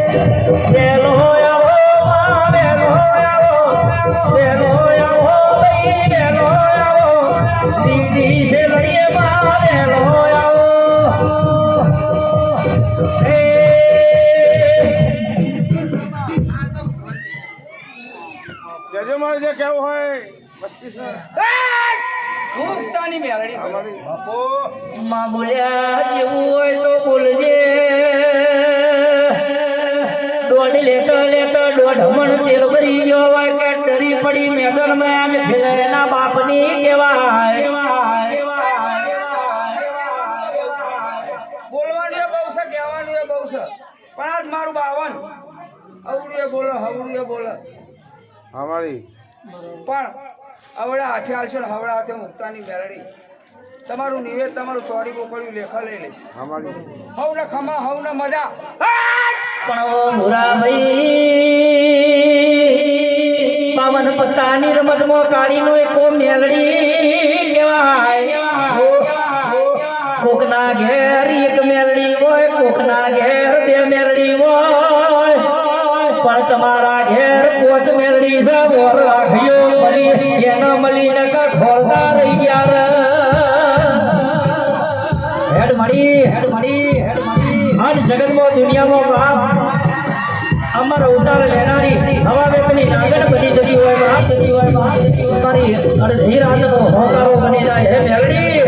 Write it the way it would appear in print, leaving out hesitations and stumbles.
વેલો આવો વેલો આવો વેલો આવો ભાઈ વેલો આવો દીદી છે લડીએ માં વેલો આવો જજો મારે જે કેવું હોય મસ્તી છે ભૂખતાની મેળડી બાપો માં બોલ્યા જેવું હોય તો બોલજે દોઢ મણ તેલ ભરી ગયો હોય કે ડરી પડી મેદાનમાં જ એના બાપની કહેવાય બોલવાનું એ બહુ છે કહેવાનું એ બહુ છે પણ આજ મારું બાવન અવળું એ બોલો હવળું એ બોલો અમારી પણ અવળા હાથે હાલશો ને હવળા હાથે મુક્તાની મેળડી તમારું નિવેદ તમારું ચોરી કોકડ્યું લેખા લઈ લઈશ અમારી હવ ને ખમા હવ ને મજા પણ ઓ મુરાભાઈ પાવન પત્તાની રમતમાં કાળીનો એકો મેલડી કહેવાય કોકના ઘેર એક મેલડી હોય કોકના ઘેર બે મેલડી હોય પણ તમારા ઘેર પોચ મેલડી છે મોર રાખ્યો મળી એનો મળીને ખોલતા રહી ગયા હેડ મળી આ જગતમાં દુનિયામાં બાપ અમર અવતાર લેનારી હવા વેતની નાગર બની જતી હોય મારી અડધી રાત હોકારો બની જાય હે મેલડી